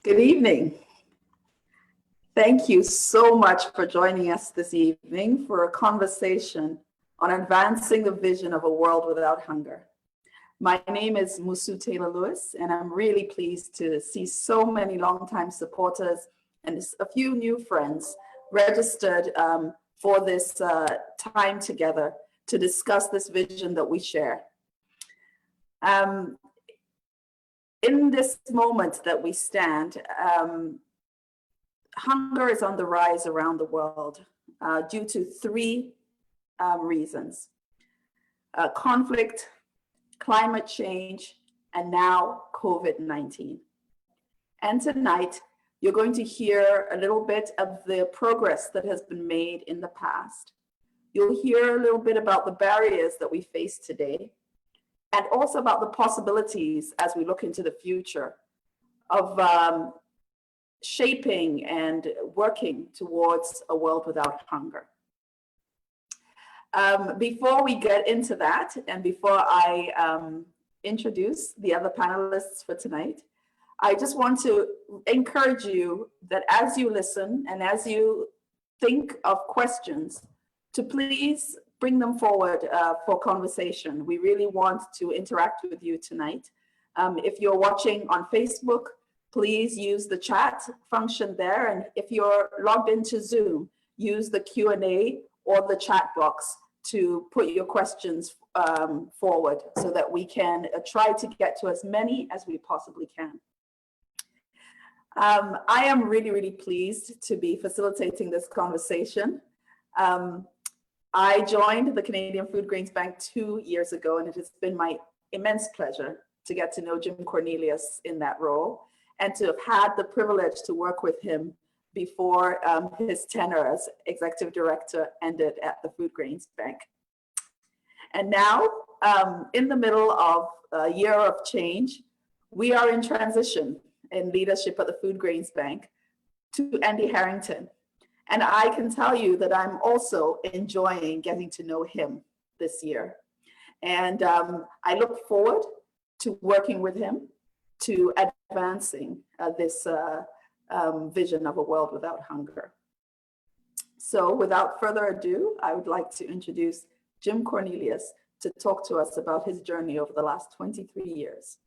Good evening. Thank you so much for joining us this evening for a conversation on advancing the vision of a world without hunger. My name is Musu Taylor Lewis, and I'm really pleased to see so many longtime supporters and a few new friends registered for this time together to discuss this vision that we share. In this moment that we stand, hunger is on the rise around the world due to three reasons: conflict, climate change, and now COVID-19. And tonight, you're going to hear a little bit of the progress that has been made in the past. You'll hear a little bit about the barriers that we face today, and also about the possibilities as we look into the future of shaping and working towards a world without hunger. Before we get into that, and before I introduce the other panelists for tonight, I just want to encourage you that as you listen and as you think of questions, to please bring them forward for conversation. We really want to interact with you tonight. If you're watching on Facebook, please use the chat function there. And if you're logged into Zoom, use the Q&A or the chat box to put your questions forward so that we can try to get to as many as we possibly can. I am really, really pleased to be facilitating this conversation. I joined the Canadian Foodgrains Bank 2 years ago, and it has been my immense pleasure to get to know Jim Cornelius in that role and to have had the privilege to work with him before his tenure as executive director ended at the Foodgrains Bank. And now, in the middle of a year of change, we are in transition in leadership at the Foodgrains Bank to Andy Harrington. And I can tell you that I'm also enjoying getting to know him this year. And I look forward to working with him to advancing this vision of a world without hunger. So without further ado, I would like to introduce Jim Cornelius to talk to us about his journey over the last 23 years.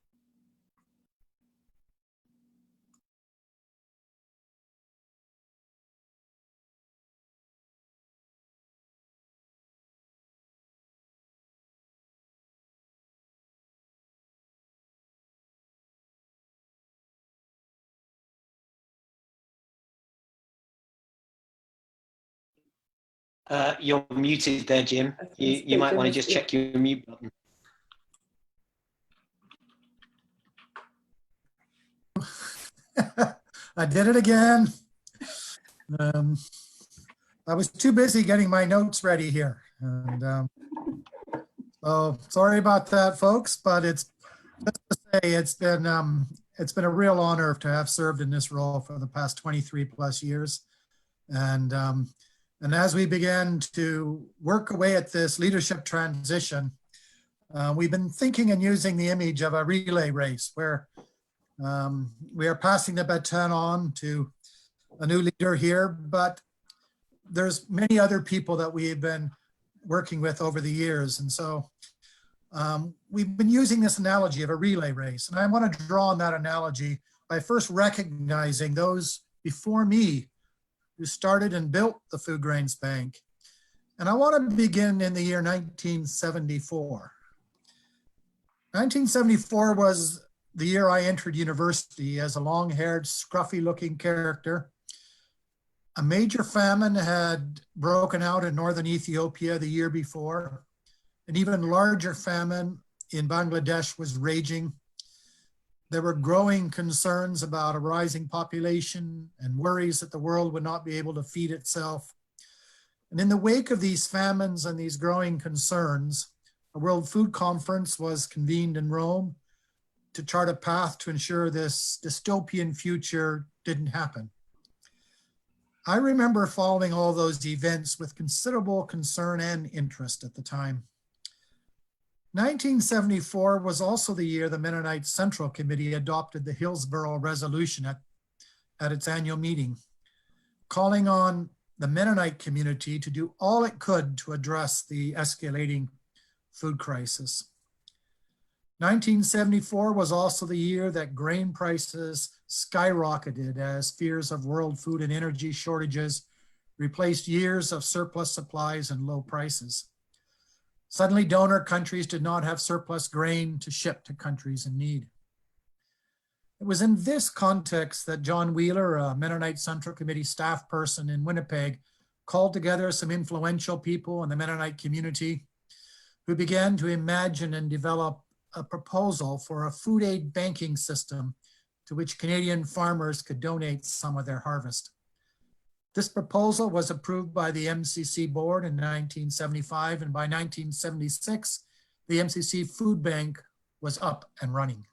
You're muted there, Jim. You might want to just check your mute button. I did it again. I was too busy getting my notes ready here. And so sorry about that, folks, but it's just to say it's been a real honor to have served in this role for the past 23 plus years. And as we began to work away at this leadership transition, we've been thinking and using the image of a relay race where we are passing the baton on to a new leader here, but there's many other people that we've been working with over the years. And so we've been using this analogy of a relay race. And I want to draw on that analogy by first recognizing those before me who started and built the Foodgrains Bank. And I want to begin in the year 1974. 1974 was the year I entered university as a long-haired, scruffy-looking character. A major famine had broken out in northern Ethiopia the year before. An even larger famine in Bangladesh was raging. There were growing concerns about a rising population and worries that the world would not be able to feed itself. And in the wake of these famines and these growing concerns, a World Food Conference was convened in Rome to chart a path to ensure this dystopian future didn't happen. I remember following all those events with considerable concern and interest at the time. 1974 was also the year the Mennonite Central Committee adopted the Hillsborough Resolution at at its annual meeting, calling on the Mennonite community to do all it could to address the escalating food crisis. 1974 was also the year that grain prices skyrocketed as fears of world food and energy shortages replaced years of surplus supplies and low prices. Suddenly, donor countries did not have surplus grain to ship to countries in need. It was in this context that John Wheeler, a Mennonite Central Committee staff person in Winnipeg, called together some influential people in the Mennonite community who began to imagine and develop a proposal for a food aid banking system to which Canadian farmers could donate some of their harvest. This proposal was approved by the MCC board in 1975, and by 1976, the MCC Food Bank was up and running.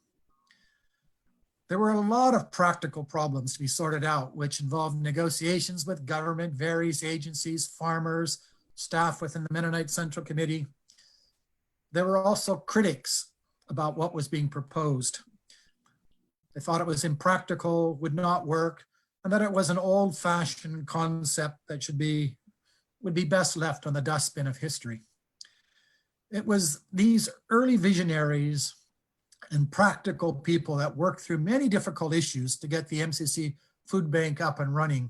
There were a lot of practical problems to be sorted out, which involved negotiations with government, various agencies, farmers, staff within the Mennonite Central Committee. There were also critics about what was being proposed. They thought it was impractical, would not work, and that it was an old-fashioned concept that would be best left on the dustbin of history. It was these early visionaries and practical people that worked through many difficult issues to get the MCC Food Bank up and running.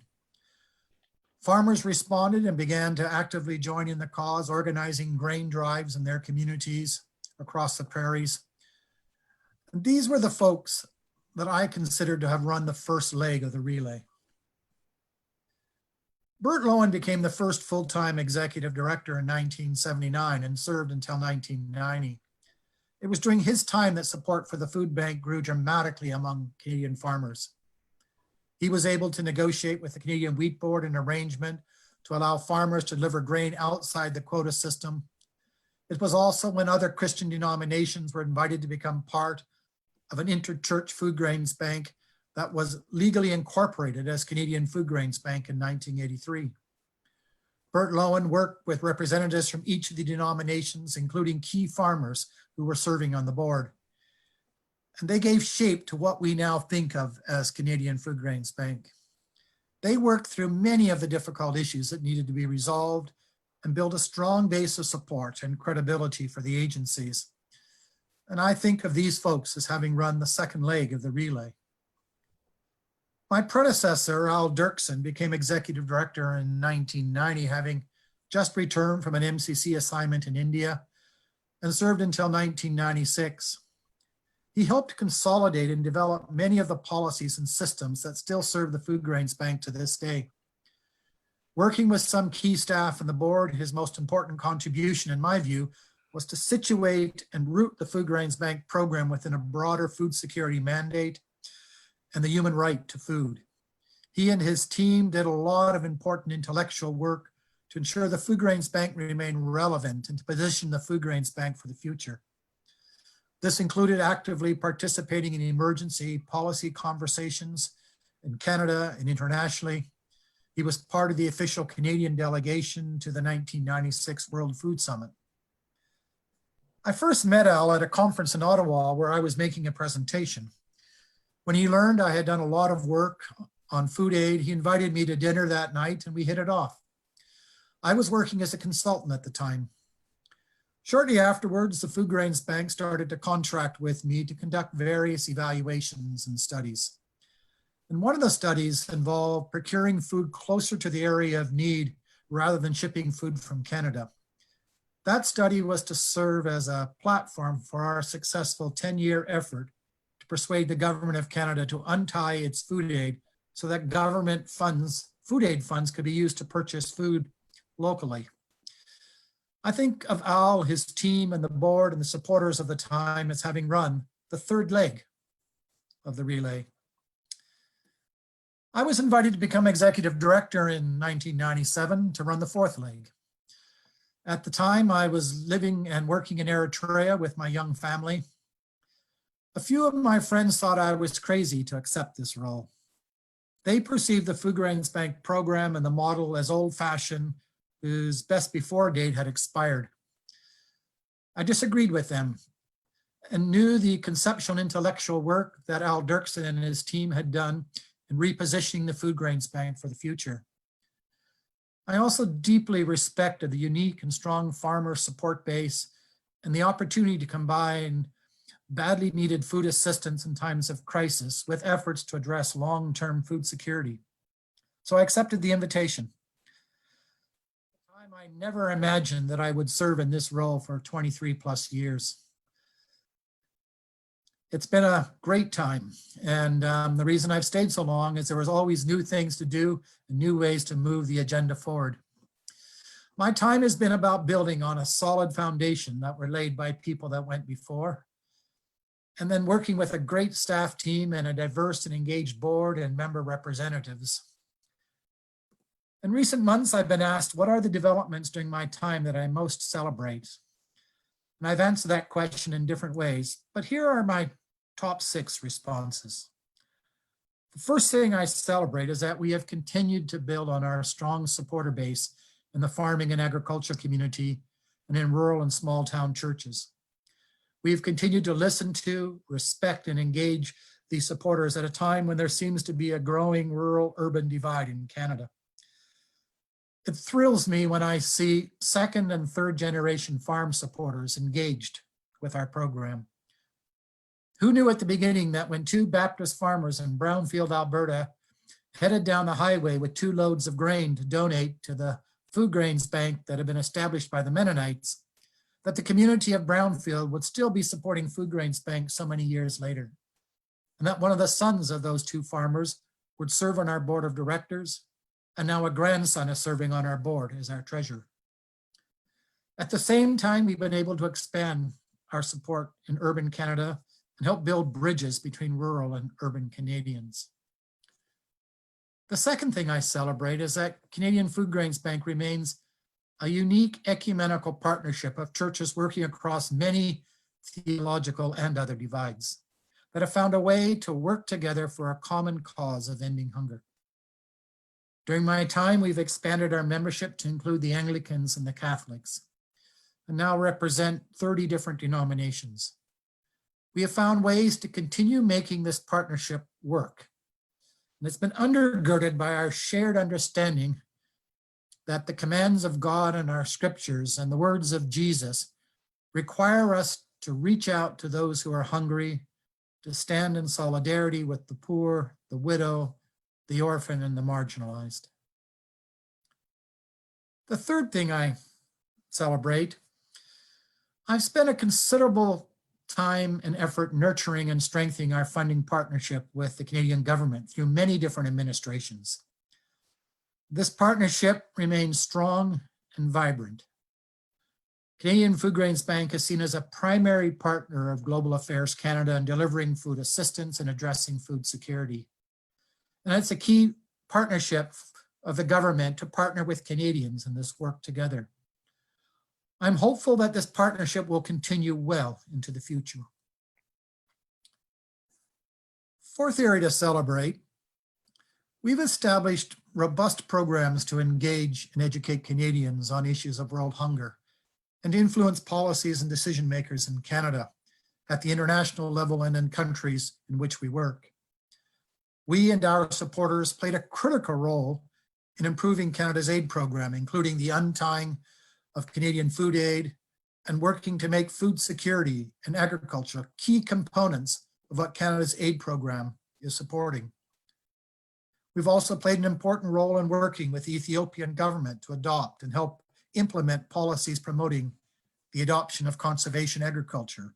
Farmers responded and began to actively join in the cause, organizing grain drives in their communities across the prairies. And these were the folks that I considered to have run the first leg of the relay. Bert Lowen became the first full-time executive director in 1979 and served until 1990. It was during his time that support for the food bank grew dramatically among Canadian farmers. He was able to negotiate with the Canadian Wheat Board an arrangement to allow farmers to deliver grain outside the quota system. It was also when other Christian denominations were invited to become part of an interchurch Foodgrains Bank that was legally incorporated as Canadian Foodgrains Bank in 1983. Bert Lowen worked with representatives from each of the denominations, including key farmers who were serving on the board. And they gave shape to what we now think of as Canadian Foodgrains Bank. They worked through many of the difficult issues that needed to be resolved and built a strong base of support and credibility for the agencies. And I think of these folks as having run the second leg of the relay. My predecessor, Al Dirksen, became executive director in 1990, having just returned from an MCC assignment in India and served until 1996. He helped consolidate and develop many of the policies and systems that still serve the Foodgrains Bank to this day. Working with some key staff on the board, his most important contribution, in my view, was to situate and root the Foodgrains Bank program within a broader food security mandate and the human right to food. He and his team did a lot of important intellectual work to ensure the Foodgrains Bank remained relevant and to position the Foodgrains Bank for the future. This included actively participating in emergency policy conversations in Canada and internationally. He was part of the official Canadian delegation to the 1996 World Food Summit. I first met Al at a conference in Ottawa where I was making a presentation. When he learned I had done a lot of work on food aid, he invited me to dinner that night and we hit it off. I was working as a consultant at the time. Shortly afterwards, the Foodgrains Bank started to contract with me to conduct various evaluations and studies. And one of the studies involved procuring food closer to the area of need rather than shipping food from Canada. That study was to serve as a platform for our successful 10-year effort to persuade the government of Canada to untie its food aid so that government funds, food aid funds, could be used to purchase food locally. I think of Al, his team, and the board and the supporters of the time as having run the third leg of the relay. I was invited to become executive director in 1997 to run the fourth leg. At the time, I was living and working in Eritrea with my young family. A few of my friends thought I was crazy to accept this role. They perceived the Foodgrains Bank program and the model as old-fashioned, whose best before date had expired. I disagreed with them and knew the conceptual and intellectual work that Al Dirksen and his team had done in in repositioning the Foodgrains Bank for the future. I also deeply respected the unique and strong farmer support base and the opportunity to combine badly needed food assistance in times of crisis with efforts to address long-term food security. So I accepted the invitation. At the time, I never imagined that I would serve in this role for 23 plus years. It's been a great time. And the reason I've stayed so long is there was always new things to do and new ways to move the agenda forward. My time has been about building on a solid foundation that were laid by people that went before, and then working with a great staff team and a diverse and engaged board and member representatives. In recent months, I've been asked, what are the developments during my time that I most celebrate? And I've answered that question in different ways, but here are my top 6 responses. The first thing I celebrate is that we have continued to build on our strong supporter base in the farming and agriculture community and in rural and small town churches. We've continued to listen to, respect, and engage these supporters at a time when there seems to be a growing rural-urban divide in Canada. It thrills me when I see 2nd and 3rd generation farm supporters engaged with our program. Who knew at the beginning that when 2 Baptist farmers in Brownfield, Alberta, headed down the highway with 2 loads of grain to donate to the Foodgrains Bank that had been established by the Mennonites, that the community of Brownfield would still be supporting Foodgrains Bank so many years later, and that one of the sons of those 2 farmers would serve on our board of directors, and now a grandson is serving on our board as our treasurer. At the same time, we've been able to expand our support in urban Canada and help build bridges between rural and urban Canadians. The second thing I celebrate is that Canadian Foodgrains Bank remains a unique ecumenical partnership of churches working across many theological and other divides that have found a way to work together for a common cause of ending hunger. During my time, we've expanded our membership to include the Anglicans and the Catholics, and now represent 30 different denominations. We have found ways to continue making this partnership work. And it's been undergirded by our shared understanding that the commands of God and our scriptures and the words of Jesus require us to reach out to those who are hungry, to stand in solidarity with the poor, the widow, the orphan, and the marginalized. The third thing I celebrate, I've spent a considerable time and effort nurturing and strengthening our funding partnership with the Canadian government through many different administrations. This partnership remains strong and vibrant. Canadian Foodgrains Bank is seen as a primary partner of Global Affairs Canada in delivering food assistance and addressing food security. And it's a key partnership of the government to partner with Canadians in this work together. I'm hopeful that this partnership will continue well into the future. Fourth area to celebrate, we've established robust programs to engage and educate Canadians on issues of world hunger and influence policies and decision makers in Canada at the international level and in countries in which we work. We and our supporters played a critical role in improving Canada's aid program, including the untying of Canadian food aid and working to make food security and agriculture key components of what Canada's aid program is supporting. We've also played an important role in working with the Ethiopian government to adopt and help implement policies promoting the adoption of conservation agriculture,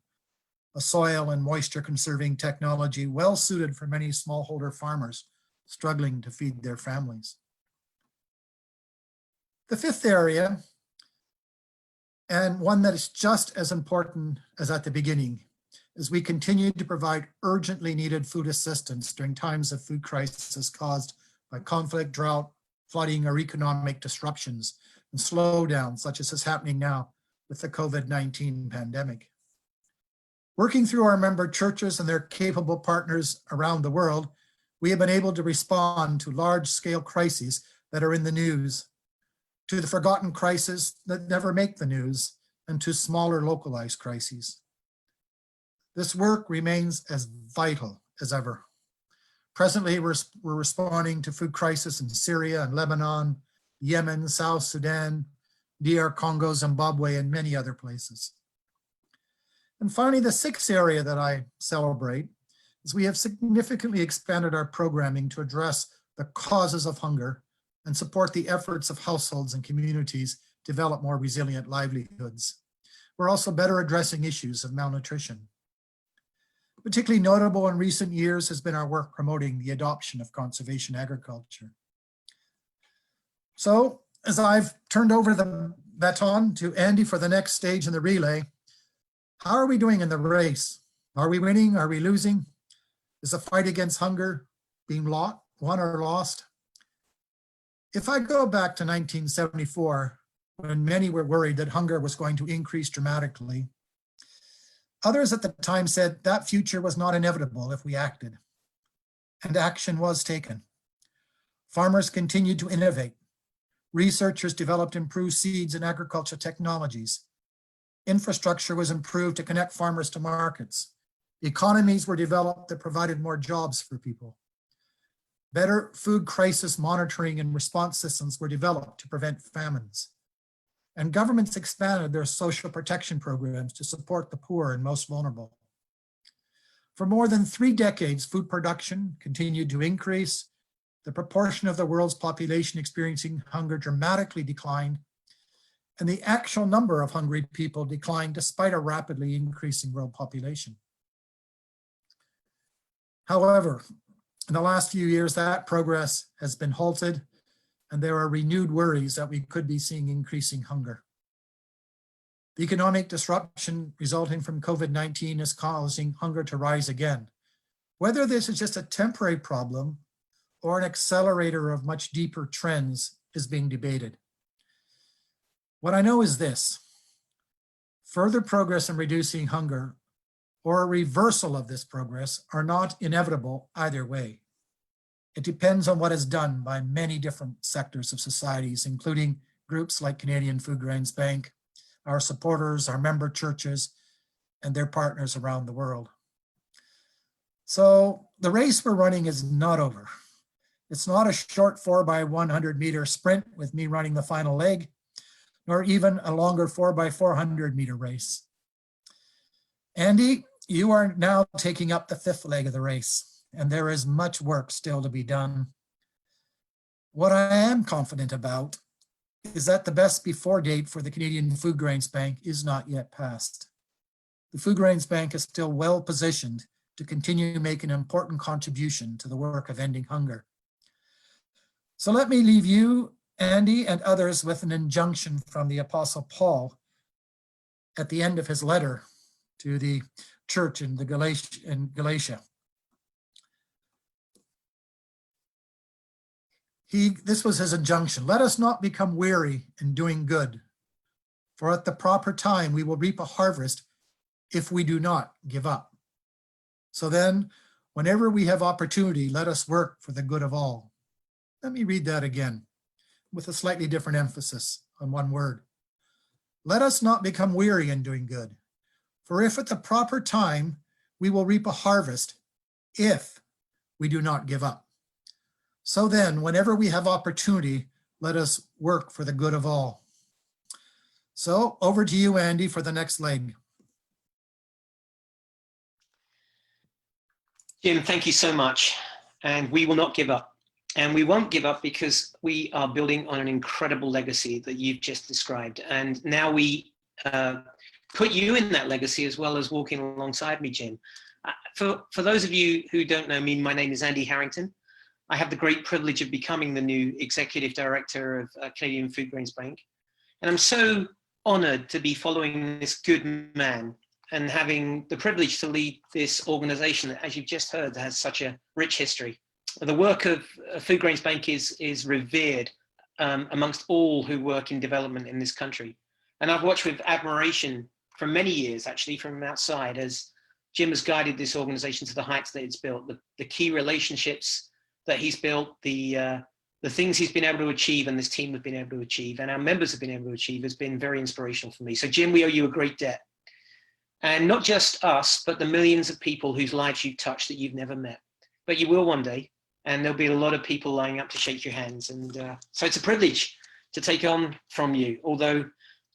a soil and moisture conserving technology well suited for many smallholder farmers struggling to feed their families. The fifth area, and one that is just as important as at the beginning, is we continue to provide urgently needed food assistance during times of food crisis caused by conflict, drought, flooding, or economic disruptions and slowdowns such as is happening now with the COVID-19 pandemic. Working through our member churches and their capable partners around the world, we have been able to respond to large-scale crises that are in the news, to the forgotten crises that never make the news, and to smaller localized crises. This work remains as vital as ever. Presently, we're responding to food crisis in Syria and Lebanon, Yemen, South Sudan, DR Congo, Zimbabwe, and many other places. And finally, the sixth area that I celebrate is we have significantly expanded our programming to address the causes of hunger and support the efforts of households and communities to develop more resilient livelihoods. We're also better addressing issues of malnutrition. Particularly notable in recent years has been our work promoting the adoption of conservation agriculture. So, as I've turned over the baton to Andy for the next stage in the relay, how are we doing in the race? Are we winning? Are we losing? Is the fight against hunger being won or lost? If I go back to 1974, when many were worried that hunger was going to increase dramatically, others at the time said that future was not inevitable if we acted, and action was taken. Farmers continued to innovate. Researchers developed improved seeds and agriculture technologies. Infrastructure was improved to connect farmers to markets. Economies were developed that provided more jobs for people. Better food crisis monitoring and response systems were developed to prevent famines. And governments expanded their social protection programs to support the poor and most vulnerable. For more than 3 decades, food production continued to increase. The proportion of the world's population experiencing hunger dramatically declined, and the actual number of hungry people declined despite a rapidly increasing world population. However, in the last few years, that progress has been halted, and there are renewed worries that we could be seeing increasing hunger. The economic disruption resulting from COVID-19 is causing hunger to rise again. Whether this is just a temporary problem or an accelerator of much deeper trends is being debated. What I know is this: further progress in reducing hunger or a reversal of this progress are not inevitable either way. It depends on what is done by many different sectors of societies, including groups like Canadian Foodgrains Bank, our supporters, our member churches, and their partners around the world. So the race we're running is not over. It's not a short 4x100 meter sprint with me running the final leg, nor even a longer 4x400 meter race. Andy, you are now taking up the 5th leg of the race, and there is much work still to be done. What I am confident about is that the best before date for the Canadian Foodgrains Bank is not yet passed. The Foodgrains Bank is still well positioned to continue making an important contribution to the work of ending hunger. So let me leave you, Andy, and others with an injunction from the Apostle Paul at the end of his letter to the church in Galatia. This was his injunction: let us not become weary in doing good, for at the proper time we will reap a harvest if we do not give up. So then, whenever we have opportunity, let us work for the good of all. Let me read that again with a slightly different emphasis on one word. Let us not become weary in doing good, for if at the proper time we will reap a harvest if we do not give up. So then, whenever we have opportunity, let us work for the good of all. So over to you, Andy, for the next leg. Jim, thank you so much. And we will not give up. And we won't give up because we are building on an incredible legacy that you've just described. And now we put you in that legacy as well as walking alongside me, Jim. For those of you who don't know me, my name is Andy Harrington. I have the great privilege of becoming the new Executive Director of Canadian Foodgrains Bank. And I'm so honored to be following this good man and having the privilege to lead this organization that, as you've just heard, has such a rich history. The work of Foodgrains Bank is revered amongst all who work in development in this country. And I've watched with admiration for many years, actually, from outside, as Jim has guided this organization to the heights that it's built, the key relationships that he's built, the things he's been able to achieve and this team have been able to achieve and our members have been able to achieve has been very inspirational for me. So Jim, we owe you a great debt. And not just us, but the millions of people whose lives you've touched that you've never met. but you will one day. And there'll be a lot of people lining up to shake your hands. And so it's a privilege to take on from you, although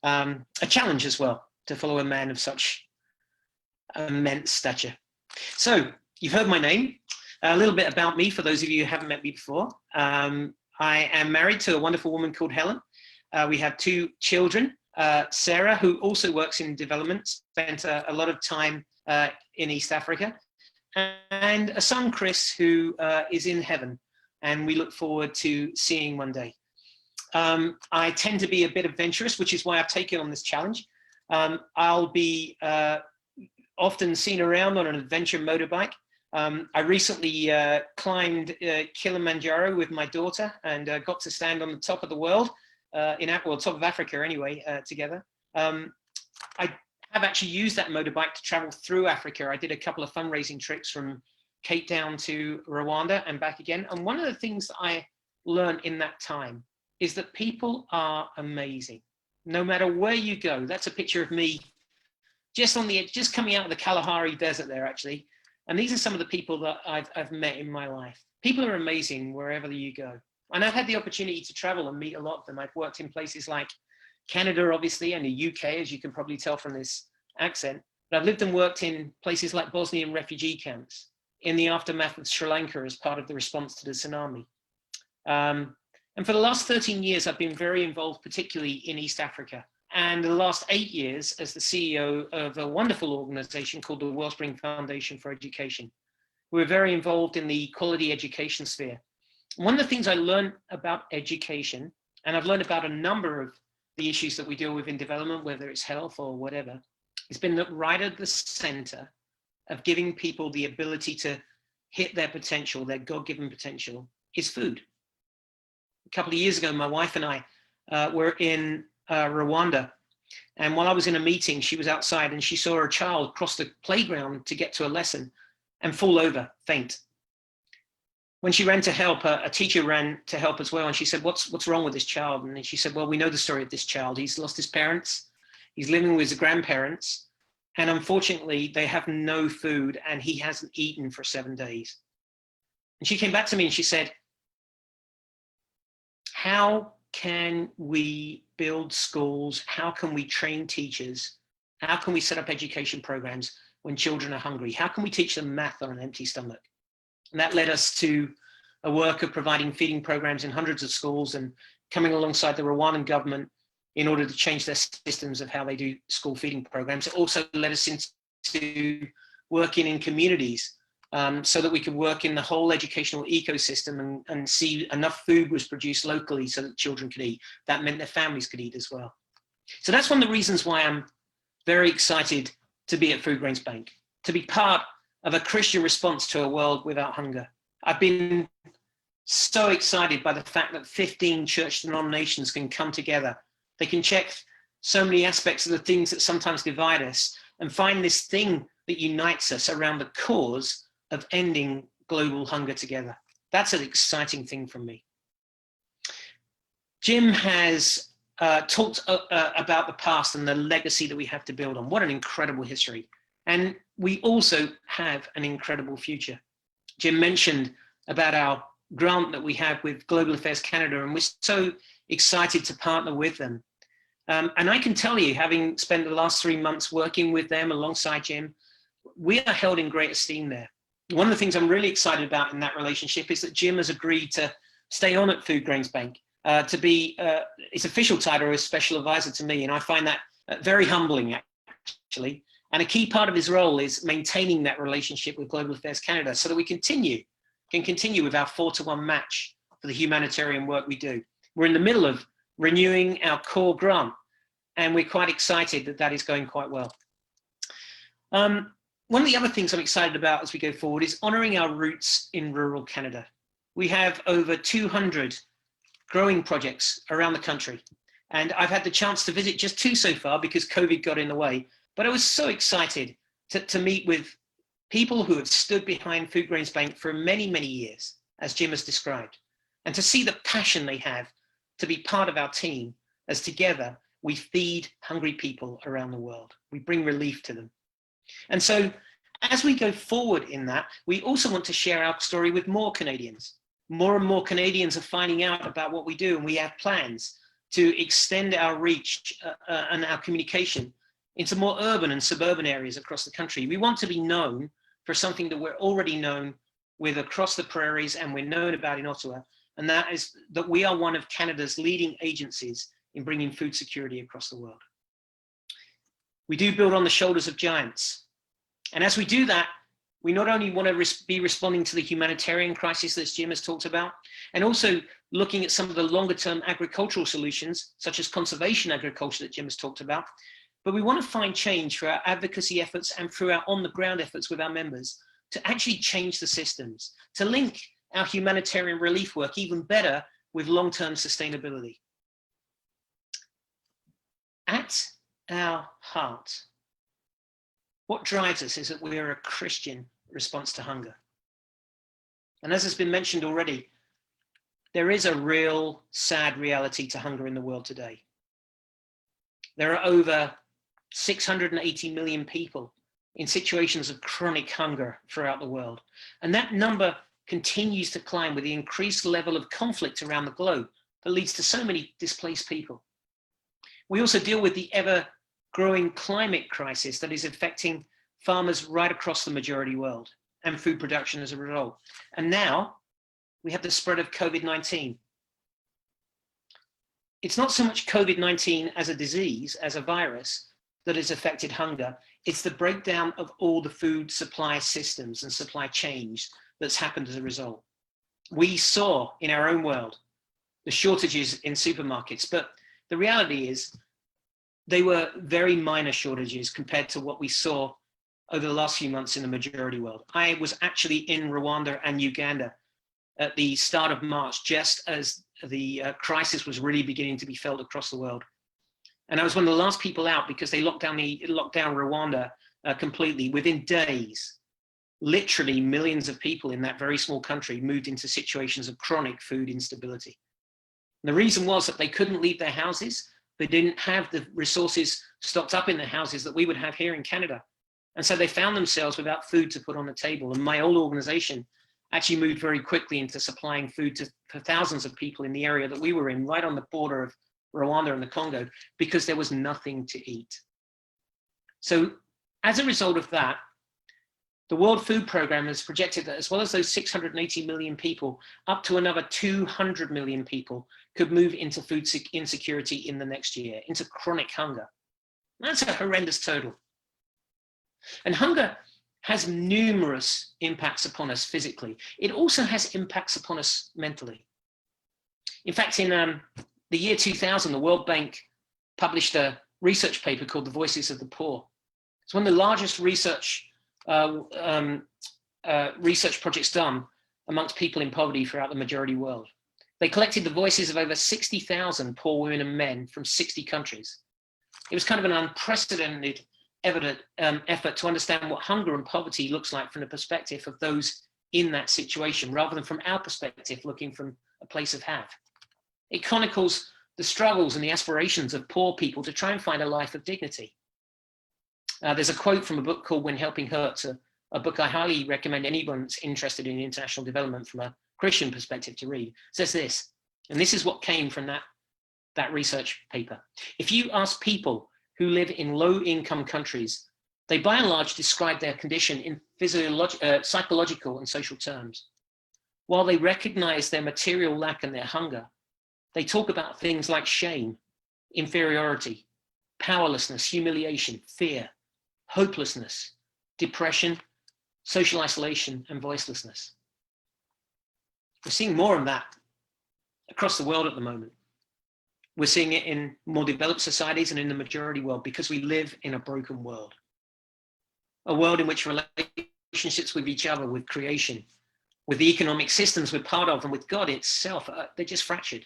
a challenge as well to follow a man of such immense stature. So you've heard my name, a little bit about me for those of you who haven't met me before. I am married to a wonderful woman called Helen. We have 2 children, Sarah, who also works in development, spent a lot of time in East Africa, and a son, Chris, who is in heaven, and we look forward to seeing one day. I tend to be a bit adventurous, which is why I've taken on this challenge. I'll be often seen around on an adventure motorbike. I recently climbed Kilimanjaro with my daughter and got to stand on the top of the world, top of Africa anyway, together. I have actually used that motorbike to travel through Africa. I did a couple of fundraising trips from Cape Town to Rwanda and back again. And one of the things that I learned in that time is that people are amazing. No matter where you go. That's a picture of me just on the edge, just coming out of the Kalahari Desert there, actually. And these are some of the people that I've met in my life. People are amazing wherever you go. And I've had the opportunity to travel and meet a lot of them. I've worked in places like Canada, obviously, and the UK, as you can probably tell from this accent. But I've lived and worked in places like Bosnian refugee camps, in the aftermath of Sri Lanka as part of the response to the tsunami. And for the last 13 years, I've been very involved, particularly in East Africa. And the last 8 years as the CEO of a wonderful organization called the Wellspring Foundation for Education. We're very involved in the quality education sphere. One of the things I learned about education, and I've learned about a number of the issues that we deal with in development, whether it's health or whatever, it's been that right at the center of giving people the ability to hit their potential, their God-given potential, is food. A couple of years ago, my wife and I were in Rwanda. And while I was in a meeting, she was outside and she saw a child cross the playground to get to a lesson and fall over, faint. When she ran to help, a teacher ran to help as well. And she said, what's wrong with this child? And she said, well, we know the story of this child. He's lost his parents. He's living with his grandparents. And unfortunately, they have no food and he hasn't eaten for 7 days. And she came back to me and she said, how can we build schools? How can we train teachers? How can we set up education programs when children are hungry? How can we teach them math on an empty stomach? And that led us to a work of providing feeding programs in hundreds of schools and coming alongside the Rwandan government in order to change their systems of how they do school feeding programs. It also led us into working in communities so that we could work in the whole educational ecosystem and see enough food was produced locally so that children could eat. That meant their families could eat as well. So that's one of the reasons why I'm very excited to be at Foodgrains Bank, to be part of a Christian response to a world without hunger. I've been so excited by the fact that 15 church denominations can come together. They can check so many aspects of the things that sometimes divide us and find this thing that unites us around the cause of ending global hunger together. That's an exciting thing for me. Jim has talked about the past and the legacy that we have to build on. What an incredible history. And we also have an incredible future. Jim mentioned about our grant that we have with Global Affairs Canada, and we're so excited to partner with them. And I can tell you, having spent the last 3 months working with them alongside Jim, we are held in great esteem there. One of the things I'm really excited about in that relationship is that Jim has agreed to stay on at Foodgrains Bank, to be his official title as special advisor to me. And I find that very humbling, actually. And a key part of his role is maintaining that relationship with Global Affairs Canada so that we can continue with our 4-to-1 match for the humanitarian work we do. We're in the middle of renewing our core grant, and we're quite excited that that is going quite well. One of the other things I'm excited about as we go forward is honoring our roots in rural Canada. We have over 200 growing projects around the country, and I've had the chance to visit just 2 so far because COVID got in the way. But I was so excited to meet with people who have stood behind Foodgrains Bank for many, many years, as Jim has described, and to see the passion they have to be part of our team as together we feed hungry people around the world. We bring relief to them. And so As we go forward in that, we also want to share our story with more Canadians. More and more Canadians are finding out about what we do, and we have plans to extend our reach and our communication into more urban and suburban areas across the country. We want to be known for something that we're already known with across the prairies and we're known about in Ottawa, and that is that we are one of Canada's leading agencies in bringing food security across the world. We do build on the shoulders of giants. And as we do that, we not only want to be responding to the humanitarian crisis that Jim has talked about, and also looking at some of the longer term agricultural solutions, such as conservation agriculture that Jim has talked about, but we want to find change through our advocacy efforts and through our on the ground efforts with our members to actually change the systems, to link our humanitarian relief work even better with long-term sustainability. At our heart, what drives us is that we are a Christian response to hunger. And as has been mentioned already, there is a real sad reality to hunger in the world today. There are over 680 million people in situations of chronic hunger throughout the world. And that number continues to climb with the increased level of conflict around the globe that leads to so many displaced people. We also deal with the ever-growing climate crisis that is affecting farmers right across the majority world and food production as a result. And now we have the spread of COVID-19. It's not so much COVID-19 as a disease, as a virus, that has affected hunger. It's the breakdown of all the food supply systems and supply chains that's happened as a result. We saw in our own world the shortages in supermarkets, but the reality is they were very minor shortages compared to what we saw over the last few months in the majority world. I was actually in Rwanda and Uganda at the start of March, just as the crisis was really beginning to be felt across the world. And I was one of the last people out because they locked down Rwanda completely. Within days, literally millions of people in that very small country moved into situations of chronic food instability. And the reason was that they couldn't leave their houses. They didn't have the resources stocked up in their houses that we would have here in Canada. And so they found themselves without food to put on the table. And my old organization actually moved very quickly into supplying food for thousands of people in the area that we were in, right on the border of Rwanda and the Congo, because there was nothing to eat. So as a result of that, the World Food Programme has projected that as well as those 680 million people, up to another 200 million people could move into food insecurity in the next year, into chronic hunger. That's a horrendous total. And hunger has numerous impacts upon us physically. It also has impacts upon us mentally. In fact, in the year 2000, the World Bank published a research paper called The Voices of the Poor. It's one of the largest research projects done amongst people in poverty throughout the majority world. They collected the voices of over 60,000 poor women and men from 60 countries. It was kind of an unprecedented effort to understand what hunger and poverty looks like from the perspective of those in that situation, rather than from our perspective, looking from a place of have. It chronicles the struggles and the aspirations of poor people to try and find a life of dignity. There's a quote from a book called When Helping Hurts, a book I highly recommend anyone that's interested in international development from a Christian perspective to read. It says this, and this is what came from that research paper. If you ask people who live in low-income countries, they by and large describe their condition in psychological and social terms. While they recognize their material lack and their hunger, they talk about things like shame, inferiority, powerlessness, humiliation, fear, hopelessness, depression, social isolation, and voicelessness. We're seeing more of that across the world at the moment. We're seeing it in more developed societies and in the majority world because we live in a broken world. A world in which relationships with each other, with creation, with the economic systems we're part of, and with God itself, they're just fractured.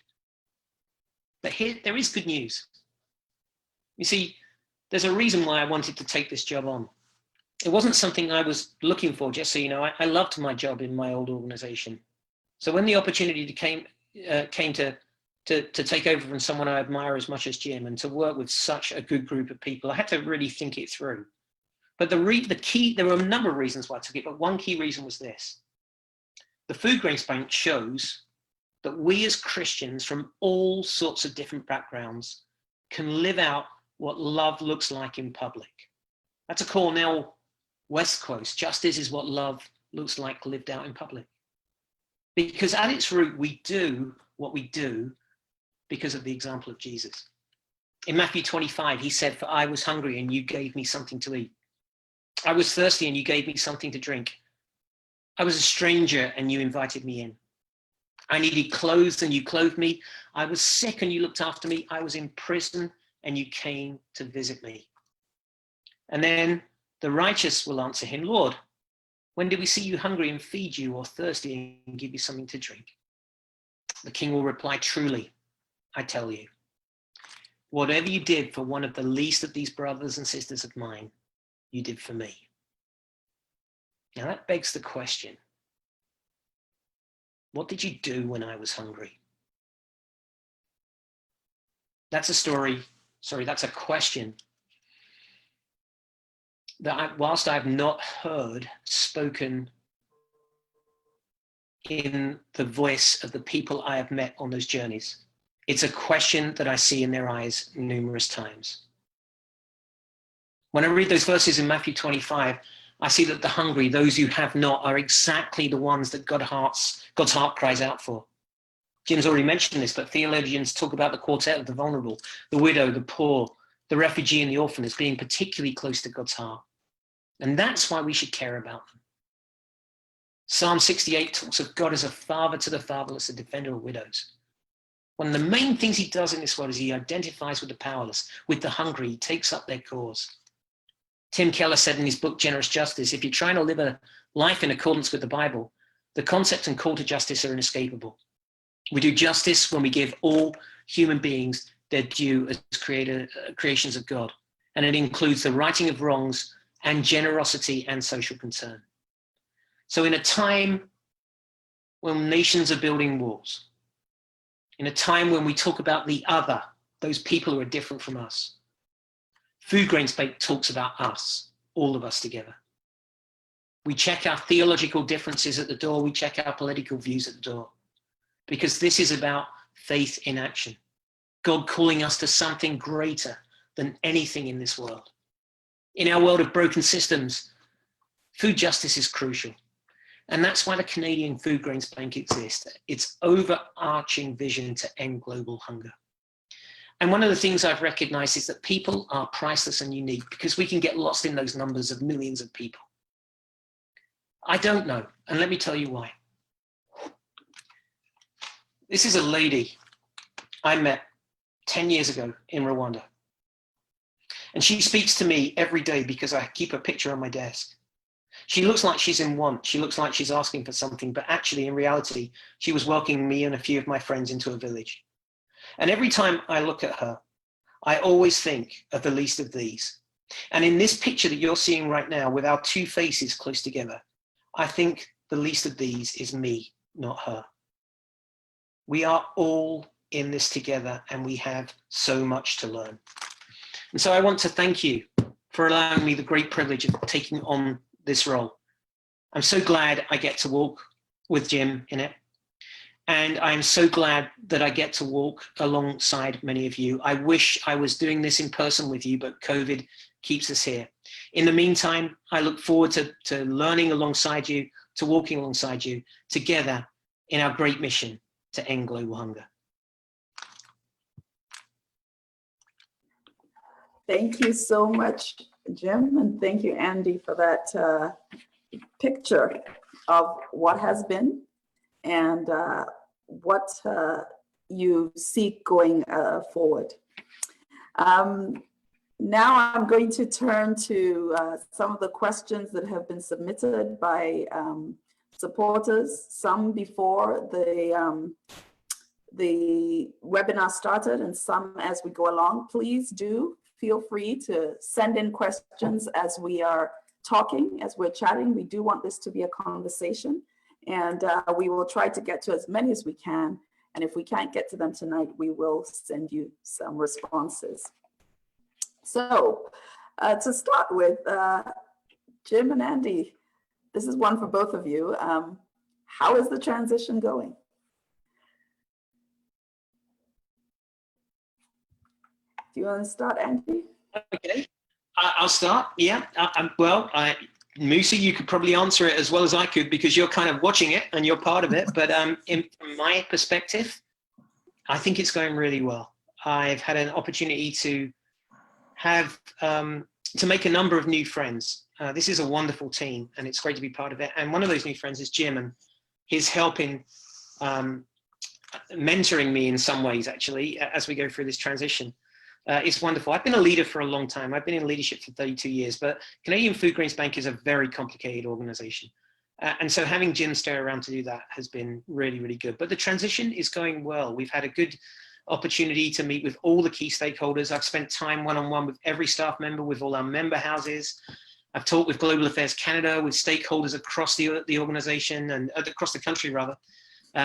But here, there is good news. You see, there's a reason why I wanted to take this job on. It wasn't something I was looking for, just so you know. I loved my job in my old organization. So when the opportunity came to take over from someone I admire as much as Jim and to work with such a good group of people, I had to really think it through. But the key, there were a number of reasons why I took it, but one key reason was this. The Foodgrains Bank shows that we as Christians from all sorts of different backgrounds can live out what love looks like in public. That's a Cornell West quote. Justice is what love looks like lived out in public. Because at its root, we do what we do because of the example of Jesus. In Matthew 25, he said, "For I was hungry and you gave me something to eat. I was thirsty and you gave me something to drink. I was a stranger and you invited me in. I needed clothes and you clothed me. I was sick and you looked after me. I was in prison and you came to visit me." And then the righteous will answer him, "Lord, when did we see you hungry and feed you, or thirsty and give you something to drink?" The king will reply, "Truly, I tell you, whatever you did for one of the least of these brothers and sisters of mine, you did for me." Now that begs the question, what did you do when I was hungry? That's a question that whilst I have not heard spoken in the voice of the people I have met on those journeys, it's a question that I see in their eyes numerous times. When I read those verses in Matthew 25, I see that the hungry, those who have not, are exactly the ones that God's heart cries out for. Jim's already mentioned this, but theologians talk about the quartet of the vulnerable, the widow, the poor, the refugee, and the orphan as being particularly close to God's heart. And that's why we should care about them. Psalm 68 talks of God as a father to the fatherless, a defender of widows. One of the main things he does in this world is he identifies with the powerless, with the hungry. He takes up their cause. Tim Keller said in his book, Generous Justice, if you're trying to live a life in accordance with the Bible, the concept and call to justice are inescapable. We do justice when we give all human beings their due as creations of God. And it includes the righting of wrongs and generosity and social concern. So in a time when nations are building walls, in a time when we talk about the other, those people who are different from us, Foodgrains Bank talks about us, all of us together. We check our theological differences at the door. We check our political views at the door. Because this is about faith in action. God calling us to something greater than anything in this world. In our world of broken systems, food justice is crucial. And that's why the Canadian Foodgrains Bank exists. Its overarching vision to end global hunger. And one of the things I've recognized is that people are priceless and unique because we can get lost in those numbers of millions of people. I don't know, and let me tell you why. This is a lady I met 10 years ago in Rwanda. And she speaks to me every day because I keep a picture on my desk. She looks like she's in want. She looks like she's asking for something, but actually in reality, she was welcoming me and a few of my friends into a village. And every time I look at her, I always think of the least of these. And in this picture that you're seeing right now with our two faces close together, I think the least of these is me, not her. We are all in this together and we have so much to learn. And so I want to thank you for allowing me the great privilege of taking on this role. I'm so glad I get to walk with Jim in it. And I'm so glad that I get to walk alongside many of you. I wish I was doing this in person with you, but COVID keeps us here. In the meantime, I look forward to learning alongside you, to walking alongside you together in our great mission to end global hunger. Thank you so much, Jim, and thank you, Andy, for that picture of what has been and what you seek going forward. Now I'm going to turn to some of the questions that have been submitted by supporters, some before the webinar started and some as we go along. Please do feel free to send in questions as we are talking, as we're chatting. We do want this to be a conversation, and we will try to get to as many as we can. And if we can't get to them tonight, we will send you some responses. So to start with, Jim and Andy, this is one for both of you. How is the transition going? Do you want to start, Andy? Okay, I'll start. Yeah. Well, Musa, you could probably answer it as well as I could because you're kind of watching it and you're part of it. But from my perspective, I think it's going really well. I've had an opportunity to have to make a number of new friends. This is a wonderful team, and it's great to be part of it. And one of those new friends is Jim, and his help in mentoring me in some ways, actually, as we go through this transition. It's wonderful. I've been a leader for a long time. I've been in leadership for 32 years, but Canadian Foodgrains Bank is a very complicated organization. And so having Jim stay around to do that has been really, really good. But the transition is going well. We've had a good opportunity to meet with all the key stakeholders. I've spent time one-on-one with every staff member, with all our member houses. I've talked with Global Affairs Canada, with stakeholders across the organization and across the country, rather,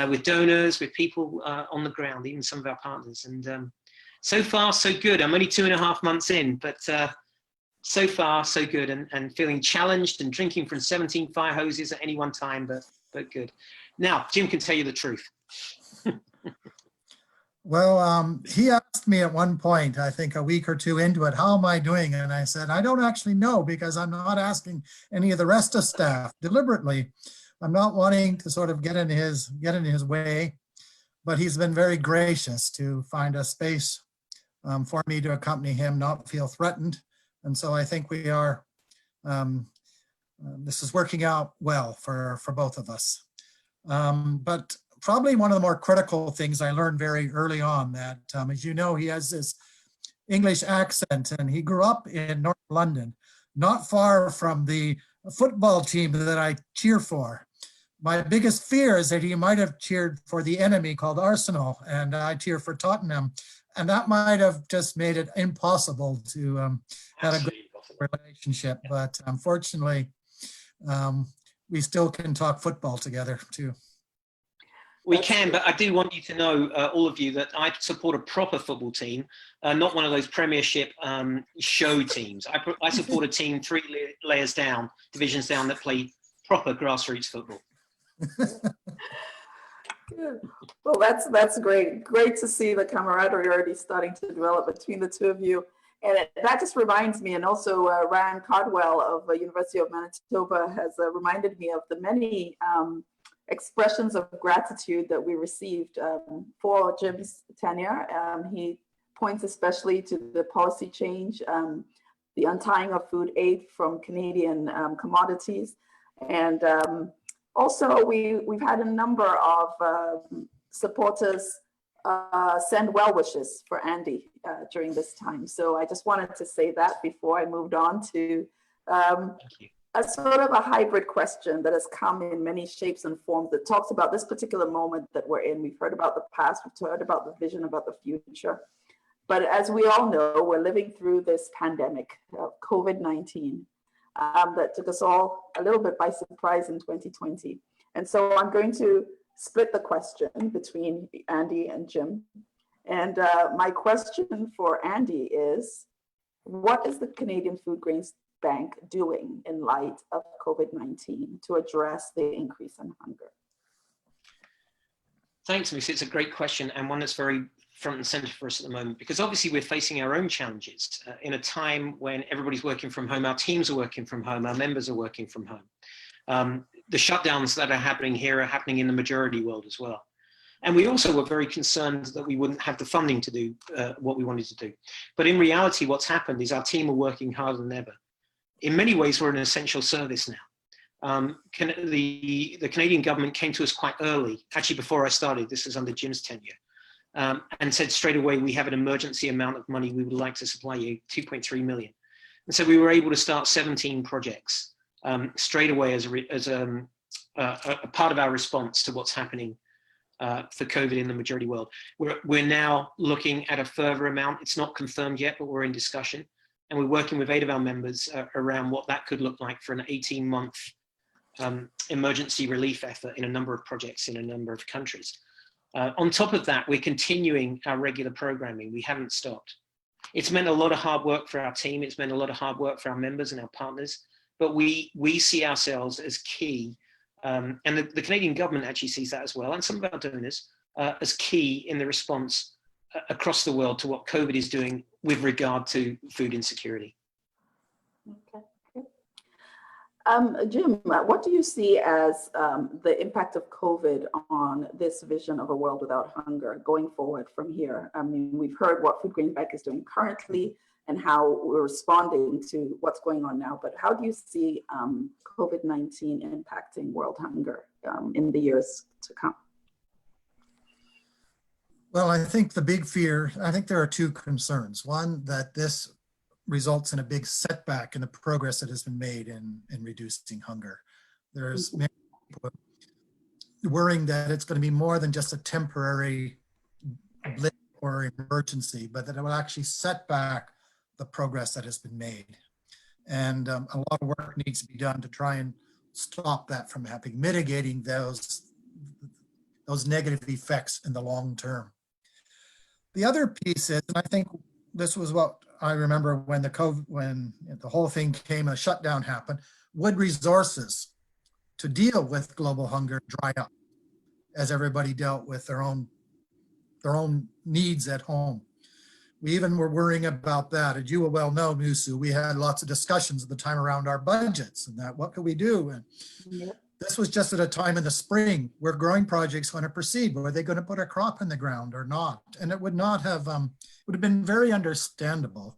with donors, with people on the ground, even some of our partners. And so far, so good. I'm only 2.5 months in, but so far, so good, and feeling challenged and drinking from 17 fire hoses at any one time, but good. Now, Jim can tell you the truth. Well, he asked me at one point, I think a week or two into it, how am I doing? And I said, I don't actually know because I'm not asking any of the rest of staff deliberately. I'm not wanting to sort of get in his way, but he's been very gracious to find a space for me to accompany him, not feel threatened. And so I think we are, this is working out well for both of us. But probably one of the more critical things I learned very early on that, as you know, he has this English accent and he grew up in North London, not far from the football team that I cheer for. My biggest fear is that he might have cheered for the enemy called Arsenal, and I cheer for Tottenham. And that might have just made it impossible to have a good relationship. But unfortunately, we still can talk football together too. We can, but I do want you to know, all of you, that I support a proper football team, not one of those Premiership show teams. I support a team 3 layers down, divisions down, that play proper grassroots football. Good. Well, that's great. Great to see the camaraderie already starting to develop between the two of you. And that just reminds me, and also Ryan Cardwell of the University of Manitoba has reminded me of the many expressions of gratitude that we received for Jim's tenure. He points especially to the policy change, the untying of food aid from Canadian commodities. And also we've had a number of supporters send well wishes for Andy during this time. So I just wanted to say that before I moved on to a sort of a hybrid question that has come in many shapes and forms that talks about this particular moment that we're in. We've heard about the past, we've heard about the vision, about the future. But as we all know, we're living through this pandemic of COVID-19 that took us all a little bit by surprise in 2020. And so I'm going to split the question between Andy and Jim. And my question for Andy is, what is the Canadian Foodgrains Bank doing in light of COVID-19 to address the increase in hunger? Thanks, Miss. It's a great question, and one that's very front and center for us at the moment, because obviously we're facing our own challenges in a time when everybody's working from home, our teams are working from home, our members are working from home. The shutdowns that are happening here are happening in the majority world as well. And we also were very concerned that we wouldn't have the funding to do what we wanted to do. But in reality, what's happened is our team are working harder than ever. In many ways, we're an essential service now. The Canadian government came to us quite early, actually before I started, this is under Jim's tenure, and said straight away, we have an emergency amount of money we would like to supply you, 2.3 million. And so we were able to start 17 projects straight away as a part of our response to what's happening for COVID in the majority world. We're now looking at a further amount. It's not confirmed yet, but we're in discussion. And we're working with 8 of our members around what that could look like for an 18-month emergency relief effort in a number of projects in a number of countries. On top of that, we're continuing our regular programming. We haven't stopped. It's meant a lot of hard work for our team. It's meant a lot of hard work for our members and our partners. but we see ourselves as key, and the Canadian government actually sees that as well, and some of our donors, as key in the response across the world to what COVID is doing with regard to food insecurity. Okay. Jim, what do you see as the impact of COVID on this vision of a world without hunger going forward from here? I mean, we've heard what Foodgrains Bank is doing currently and how we're responding to what's going on now, but how do you see COVID-19 impacting world hunger in the years to come? Well, I think the big fear, I think there are two concerns. One, that this results in a big setback in the progress that has been made in reducing hunger. There's many people worrying that it's going to be more than just a temporary blip or emergency, but that it will actually set back the progress that has been made. And a lot of work needs to be done to try and stop that from happening, mitigating those negative effects in the long term. The other piece is, and I think this was what I remember when when the whole thing came, a shutdown happened, would resources to deal with global hunger dry up as everybody dealt with their own needs at home. We even were worrying about that. As you will well know, Musu, we had lots of discussions at the time around our budgets and that, what could we do? And this was just at a time in the spring where growing projects going to proceed. Were they going to put a crop in the ground or not? And it would not have, would have been very understandable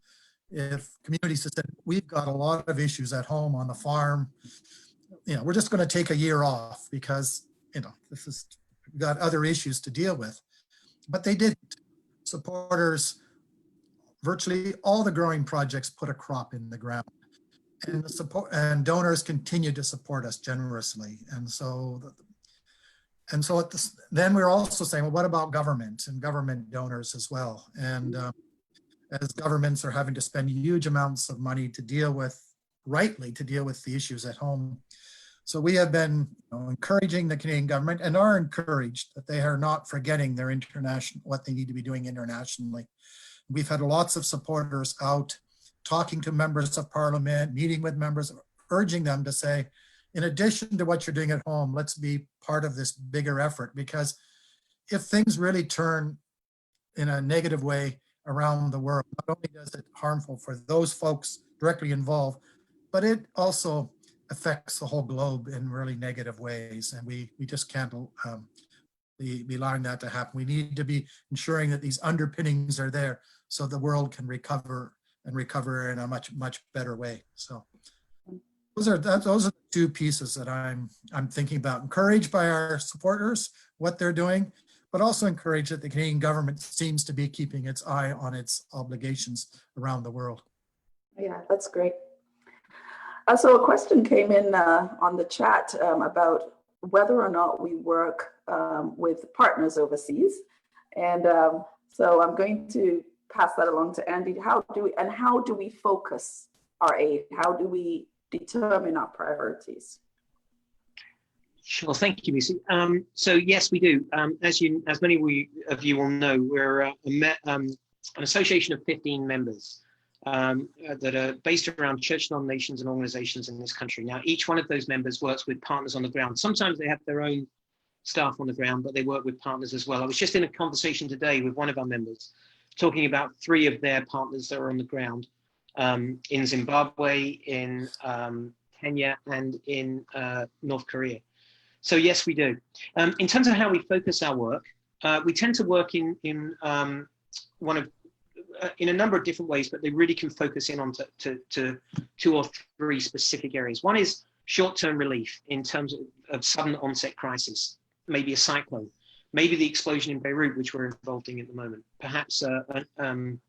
if communities had said, we've got a lot of issues at home on the farm. We're just going to take a year off because, we've got other issues to deal with. But they didn't. Supporters, virtually all the growing projects put a crop in the ground. And the support and donors continue to support us generously. And so then we're also saying, well, what about government and government donors as well? And as governments are having to spend huge amounts of money to deal with, rightly, to deal with the issues at home. So we have been encouraging the Canadian government and are encouraged that they are not forgetting their international, what they need to be doing internationally. We've had lots of supporters out talking to members of parliament, meeting with members, urging them to say, in addition to what you're doing at home, let's be part of this bigger effort. Because if things really turn in a negative way around the world, not only does it harmful for those folks directly involved, but it also affects the whole globe in really negative ways. And we just can't be allowing that to happen. We need to be ensuring that these underpinnings are there so the world can recover in a much better way. So those are the two pieces that I'm thinking about. Encouraged by our supporters, what they're doing, but also encouraged that the Canadian government seems to be keeping its eye on its obligations around the world. Yeah, that's great. So a question came in on the chat about whether or not we work with partners overseas. And so I'm going to pass that along to Andy. How do we focus our aid? How do we determine our priorities? Sure, thank you, Lucy. So yes, we do. As many of you will know, we're an association of 15 members that are based around church denominations and organizations in this country. Now, each one of those members works with partners on the ground. Sometimes they have their own staff on the ground, but they work with partners as well. I was just in a conversation today with one of our members talking about 3 of their partners that are on the ground in Zimbabwe, in Kenya, and in North Korea. So yes, we do. In terms of how we focus our work, we tend to work in a number of different ways, but they really can focus in on to 2 or 3 specific areas. One is short-term relief in terms of sudden onset crisis, maybe a cyclone, maybe the explosion in Beirut, which we're involved in at the moment, perhaps an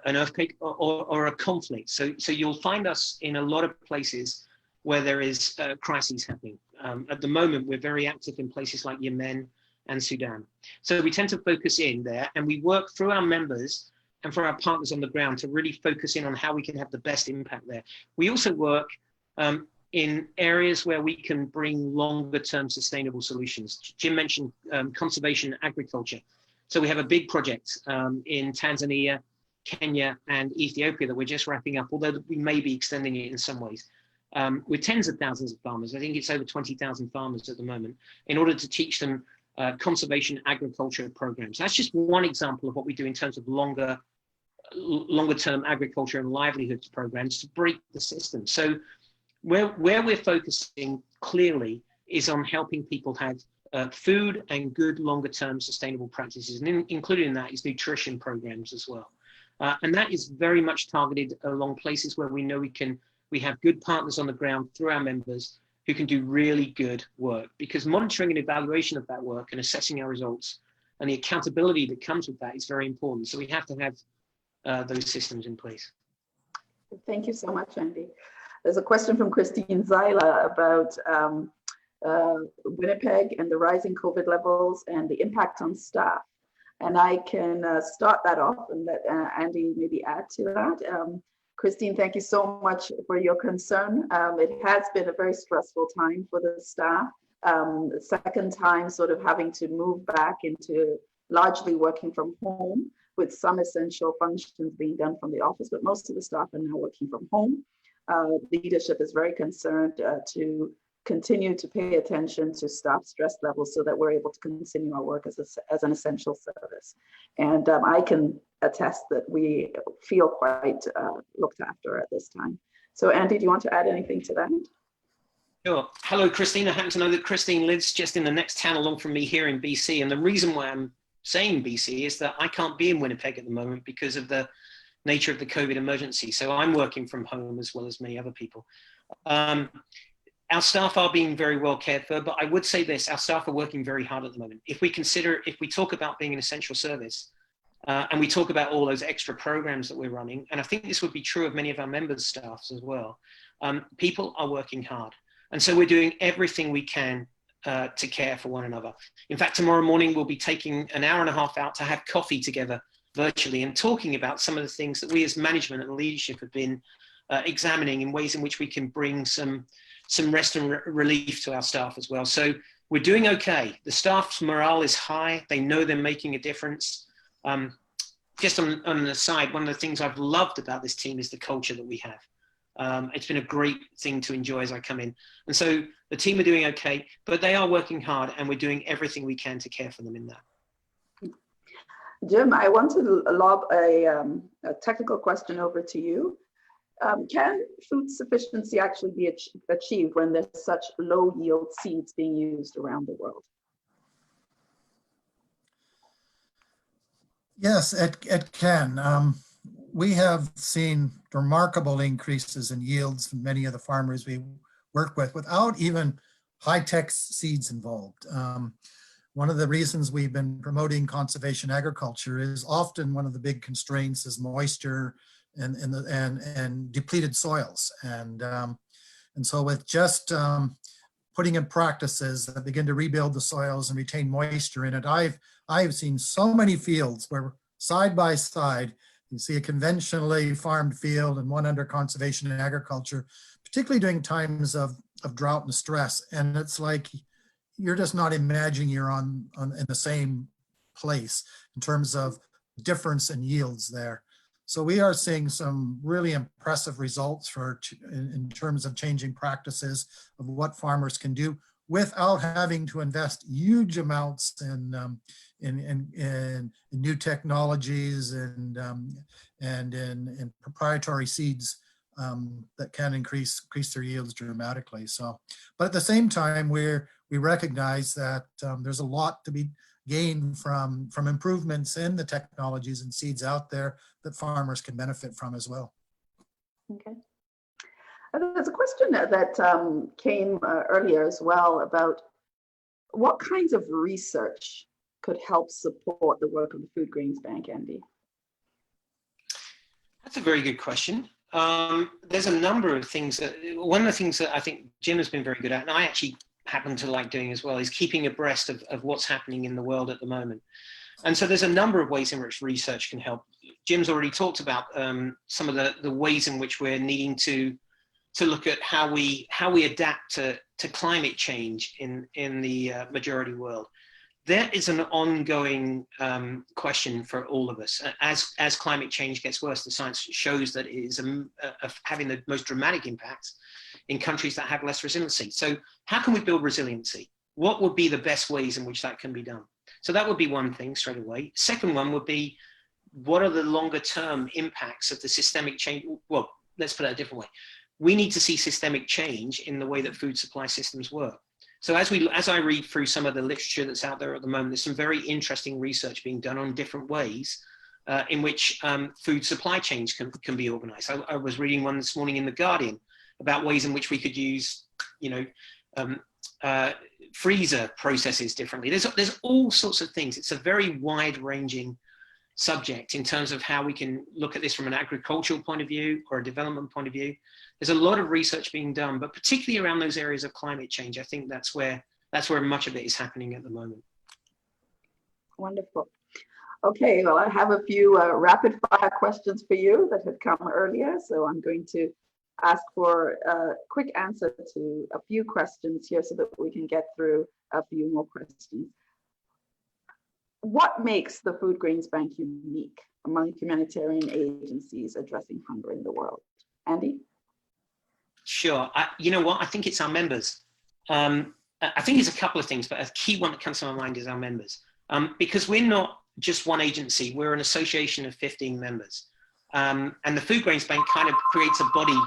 earthquake or a conflict. So you'll find us in a lot of places where there is crises happening. At the moment, we're very active in places like Yemen and Sudan. So we tend to focus in there, and we work through our members and for our partners on the ground to really focus in on how we can have the best impact there. We also work in areas where we can bring longer term sustainable solutions. Jim mentioned conservation agriculture. So we have a big project in Tanzania, Kenya, and Ethiopia that we're just wrapping up, although we may be extending it in some ways. with tens of thousands of farmers. I think it's over 20,000 farmers at the moment, in order to teach them conservation agriculture programs. That's just one example of what we do in terms of longer term agriculture and livelihoods programs to break the system. So where we're focusing clearly is on helping people have food and good longer term sustainable practices, and included in that is nutrition programs as well. And that is very much targeted along places where we know we have good partners on the ground through our members who can do really good work, because monitoring and evaluation of that work and assessing our results and the accountability that comes with that is very important. So we have to have those systems in place. Thank you so much, Andy. There's a question from Christine Zyla about Winnipeg and the rising COVID levels and the impact on staff. And I can start that off and let Andy maybe add to that. Christine, thank you so much for your concern. It has been a very stressful time for the staff. The second time sort of having to move back into largely working from home, with some essential functions being done from the office, but most of the staff are now working from home. Leadership is very concerned to continue to pay attention to staff stress levels so that we're able to continue our work as an essential service. And I can attest that we feel quite looked after at this time. So Andy, do you want to add anything to that? Sure. Hello, Christine. I happen to know that Christine lives just in the next town along from me here in BC. And the reason why I'm saying BC is that I can't be in Winnipeg at the moment because of the nature of the COVID emergency. So I'm working from home as well as many other people. Our staff are being very well cared for, but I would say this, our staff are working very hard at the moment. If we talk about being an essential service, and we talk about all those extra programs that we're running, and I think this would be true of many of our members' staffs as well, people are working hard. And so we're doing everything we can to care for one another. In fact, tomorrow morning, we'll be taking an hour and a half out to have coffee together virtually and talking about some of the things that we as management and leadership have been examining in ways in which we can bring some rest and relief to our staff as well. So we're doing okay. The staff's morale is high. They know they're making a difference. Just on an aside, one of the things I've loved about this team is the culture that we have. It's been a great thing to enjoy as I come in. And so the team are doing okay, but they are working hard and we're doing everything we can to care for them in that. Jim, I want to lob a technical question over to you. Can food sufficiency actually be achieved when there's such low yield seeds being used around the world? Yes, it can. We have seen remarkable increases in yields from many of the farmers we work with without even high-tech seeds involved. One of the reasons we've been promoting conservation agriculture is often one of the big constraints is moisture and depleted soils. And so with just putting in practices that begin to rebuild the soils and retain moisture in it, I've seen so many fields where side by side, you see a conventionally farmed field and one under conservation and agriculture, particularly during times of drought and stress. And it's like, you're just not imagining you're in the same place in terms of difference in yields there. So we are seeing some really impressive results in terms of changing practices of what farmers can do without having to invest huge amounts in new technologies and in proprietary seeds that can increase their yields dramatically. So, but at the same time, we recognize that there's a lot to be gained from improvements in the technologies and seeds out there that farmers can benefit from as well. Okay. There's a question that came earlier as well about what kinds of research could help support the work of the Foodgrains Bank, Andy? That's a very good question. There's a number of things one of the things that I think Jim has been very good at, and I actually happen to like doing as well, is keeping abreast of what's happening in the world at the moment. And so there's a number of ways in which research can help. Jim's already talked about some of the ways in which we're needing to look at how we adapt to climate change in the majority world. That is an ongoing question for all of us. As climate change gets worse, the science shows that it is having the most dramatic impacts in countries that have less resiliency. So how can we build resiliency? What would be the best ways in which that can be done? So that would be one thing straight away. Second one would be, what are the longer term impacts of the systemic change? Well, let's put it a different way. We need to see systemic change in the way that food supply systems work. So as I read through some of the literature that's out there at the moment, there's some very interesting research being done on different ways in which food supply chains can be organized. I was reading one this morning in The Guardian about ways in which we could use, freezer processes differently. There's all sorts of things. It's a very wide-ranging subject in terms of how we can look at this from an agricultural point of view or a development point of view. There's a lot of research being done, but particularly around those areas of climate change, I think that's where much of it is happening at the moment. Wonderful. Okay, well, I have a few rapid fire questions for you that had come earlier. So I'm going to ask for a quick answer to a few questions here so that we can get through a few more questions. What makes the Foodgrains Bank unique among humanitarian agencies addressing hunger in the world? Andy? Sure. You know what? I think it's our members. I think it's a couple of things, but a key one that comes to my mind is our members. Because we're not just one agency, we're an association of 15 members. And the Foodgrains Bank kind of creates a body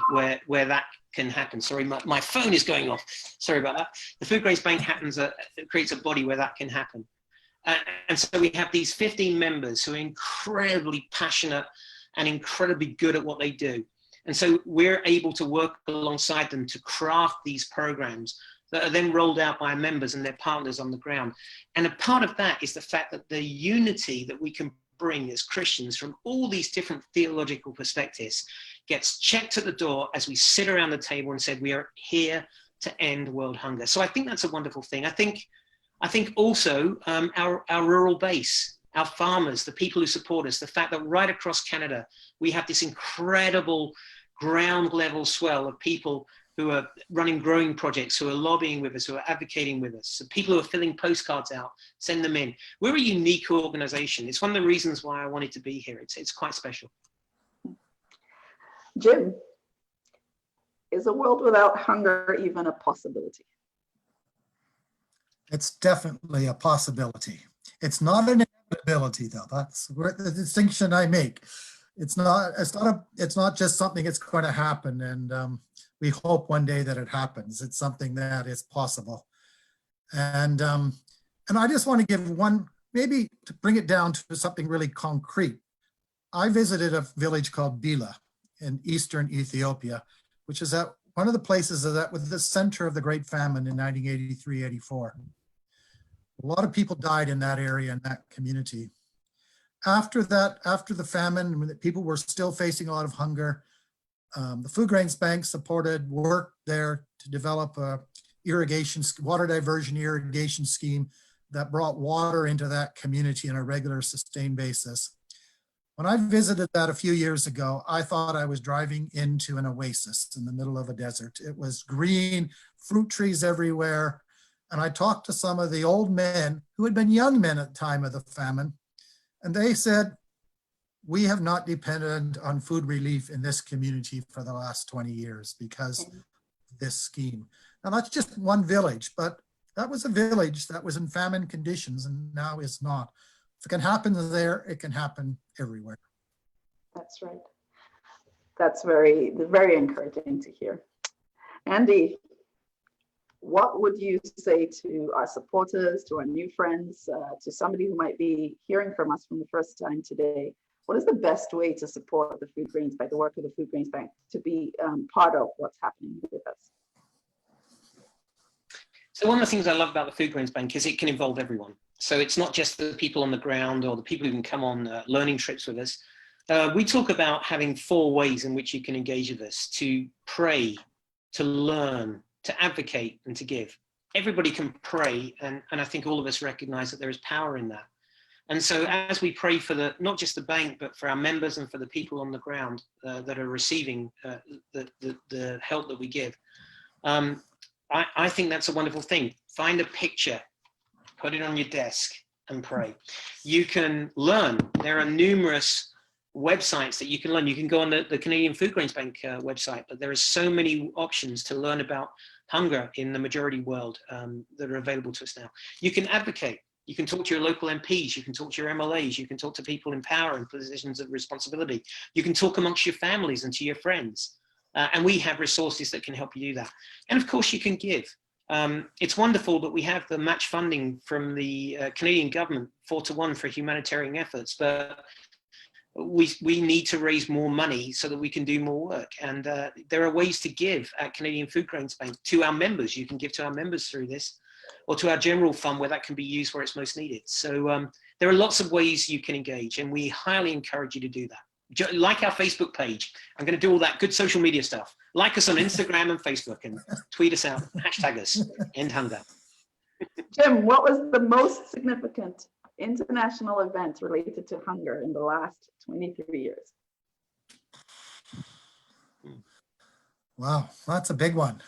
where that can happen. Sorry, my phone is going off. Sorry about that. The Foodgrains Bank creates a body where that can happen. And so we have these 15 members who are incredibly passionate and incredibly good at what they do. And so we're able to work alongside them to craft these programs that are then rolled out by our members and their partners on the ground. And a part of that is the fact that the unity that we can bring as Christians from all these different theological perspectives gets checked at the door as we sit around the table and said, we are here to end world hunger. So I think that's a wonderful thing. I think also our rural base, our farmers, the people who support us, the fact that right across Canada, we have this incredible ground level swell of people who are running growing projects, who are lobbying with us, who are advocating with us, so people who are filling postcards out, send them in. We're a unique organization. It's one of the reasons why I wanted to be here. It's quite special. Jim, is a world without hunger even a possibility? It's definitely a possibility. It's not an inevitability, though. That's where the distinction I make. It's not just something that's going to happen, and we hope one day that it happens. It's something that is possible. And I just want to give one, maybe to bring it down to something really concrete. I visited a village called Bila in eastern Ethiopia, which is at one of the places that was the center of the Great Famine in 1983-84. A lot of people died in that area, in that community. After that, after the famine, when people were still facing a lot of hunger, the Foodgrains Bank supported work there to develop a water diversion irrigation scheme that brought water into that community on a regular, sustained basis. When I visited that a few years ago, I thought I was driving into an oasis in the middle of a desert. It was green, fruit trees everywhere. And I talked to some of the old men who had been young men at the time of the famine. And they said, we have not depended on food relief in this community for the last 20 years because of this scheme. Now that's just one village, but that was a village that was in famine conditions and now is not. If it can happen there, it can happen everywhere. That's right. That's very, very encouraging to hear. Andy, what would you say to our supporters, to our new friends, to somebody who might be hearing from us from the first time today? What is the best way to support the Foodgrains Bank, the work of the Foodgrains Bank, to be part of what's happening with us? So one of the things I love about the Foodgrains Bank is it can involve everyone. So it's not just the people on the ground or the people who can come on learning trips with us. We talk about having 4 ways in which you can engage with us: to pray, to learn, to advocate, and to give. Everybody can pray, and I think all of us recognize that there is power in that. And so as we pray for not just the bank, but for our members and for the people on the ground that are receiving the help that we give, I think that's a wonderful thing. Find a picture, put it on your desk and pray. You can learn. There are numerous websites that you can learn. You can go on the Canadian Foodgrains Bank website, but there are so many options to learn about hunger in the majority world that are available to us now. You can advocate. You can talk to your local MPs. You can talk to your MLAs. You can talk to people in power and positions of responsibility. You can talk amongst your families and to your friends. And we have resources that can help you do that. And of course, you can give. It's wonderful that we have the match funding from the Canadian government, 4-to-1 for humanitarian efforts, but we need to raise more money so that we can do more work. And there are ways to give at Canadian Foodgrains Bank to our members. You can give to our members through this, or to our general fund where that can be used where it's most needed. So there are lots of ways you can engage, and we highly encourage you to do that. Like our Facebook page. I'm going to do all that good social media stuff. Like us on Instagram and Facebook, and tweet us out, hashtag us, end hunger. Jim, what was the most significant international event related to hunger in the last 23 years? Wow, that's a big one.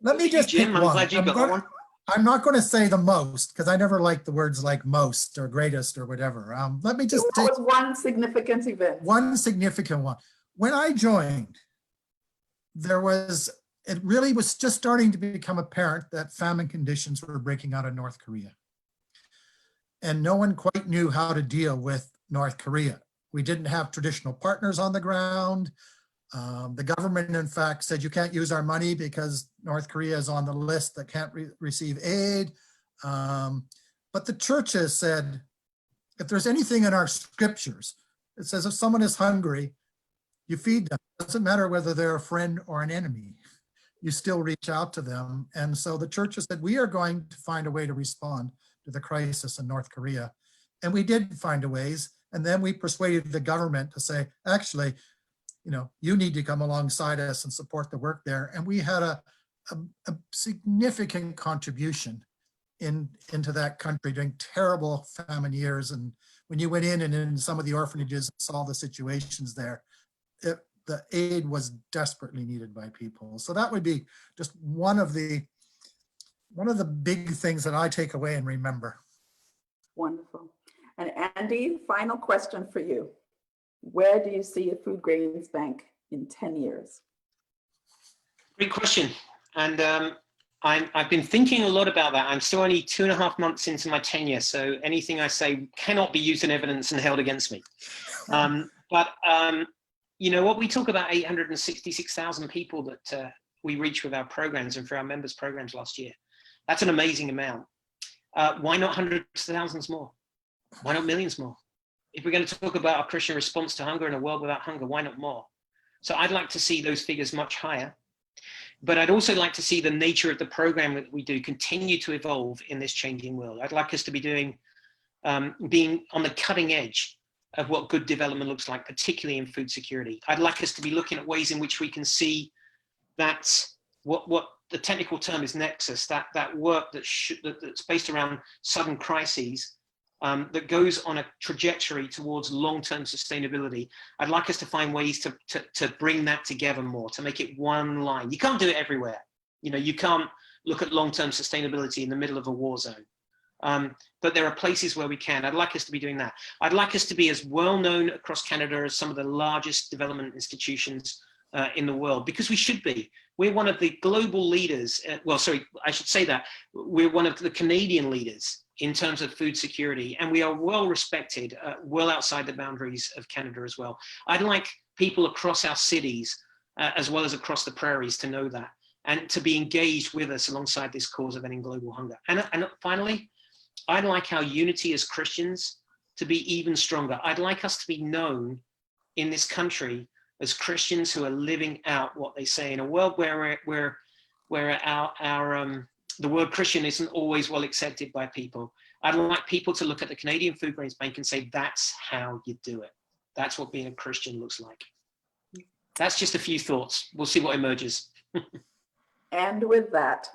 Let me just Jim, pick I'm one. glad you got that one. I'm not going to say the most, because I never like the words like most or greatest or whatever. Let me just take What was one significant event? one significant one. When I joined, it really was just starting to become apparent that famine conditions were breaking out in North Korea. And no one quite knew how to deal with North Korea. We didn't have traditional partners on the ground. The government, in fact, said you can't use our money because North Korea is on the list that can't receive aid. But the churches said, if there's anything in our scriptures, it says if someone is hungry, you feed them. It doesn't matter whether they're a friend or an enemy. You still reach out to them. And so the churches said, we are going to find a way to respond to the crisis in North Korea. And we did find a ways. And then we persuaded the government to say, actually, you need to come alongside us and support the work there. And we had a significant contribution into that country during terrible famine years. And when you went in and in some of the orphanages and saw the situations there, the aid was desperately needed by people. So that would be just one of the big things that I take away and remember. Wonderful. And Andy, final question for you. Where do you see a Foodgrains Bank in 10 years? Great question. And I've been thinking a lot about that. I'm still only 2.5 months into my tenure, so anything I say cannot be used in evidence and held against me. But what we talk about 866,000 people that we reach with our programs and for our members' programs last year. That's an amazing amount. Why not hundreds of thousands more? Why not millions more? If we're going to talk about our Christian response to hunger in a world without hunger, why not more? So I'd like to see those figures much higher. But I'd also like to see the nature of the program that we do continue to evolve in this changing world. I'd like us to be being on the cutting edge of what good development looks like, particularly in food security. I'd like us to be looking at ways in which we can see that what the technical term is nexus, that work that's based around sudden crises, that goes on a trajectory towards long-term sustainability. I'd like us to find ways to bring that together more, to make it one line. You can't do it everywhere. You can't look at long-term sustainability in the middle of a war zone. But there are places where we can. I'd like us to be doing that. I'd like us to be as well known across Canada as some of the largest development institutions in the world, because we should be. We're one of the global leaders. I should say that. We're one of the Canadian leaders in terms of food security, and we are well respected, well outside the boundaries of Canada as well. I'd like people across our cities, as well as across the prairies, to know that and to be engaged with us alongside this cause of ending global hunger. And finally, I'd like our unity as Christians to be even stronger. I'd like us to be known in this country as Christians who are living out what they say in a world where the word Christian isn't always well accepted by people. I'd like people to look at the Canadian Foodgrains Bank and say, that's how you do it. That's what being a Christian looks like. That's just a few thoughts. We'll see what emerges. And with that,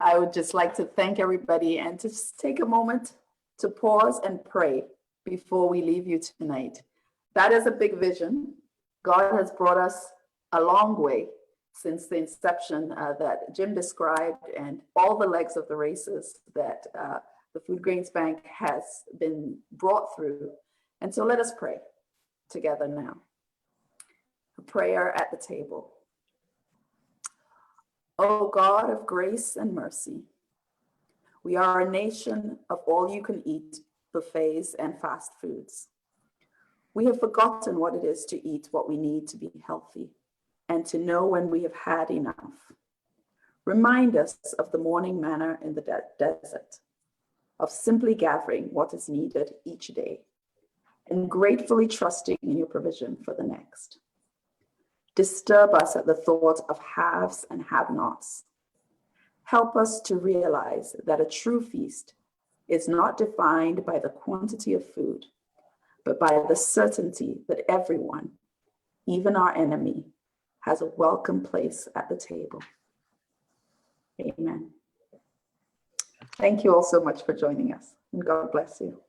I would just like to thank everybody and to just take a moment to pause and pray before we leave you tonight. That is a big vision. God has brought us a long way since the inception that Jim described, and all the legs of the races that the the Foodgrains Bank has been brought through. And so let us pray together now. A prayer at the table. O God of grace and mercy, we are a nation of all-you-can-eat buffets and fast foods. We have forgotten what it is to eat what we need to be healthy and to know when we have had enough. Remind us of the morning manna in the desert, of simply gathering what is needed each day and gratefully trusting in your provision for the next. Disturb us at the thought of haves and have-nots. Help us to realize that a true feast is not defined by the quantity of food, but by the certainty that everyone, even our enemy, has a welcome place at the table. Amen. Thank you all so much for joining us, and God bless you.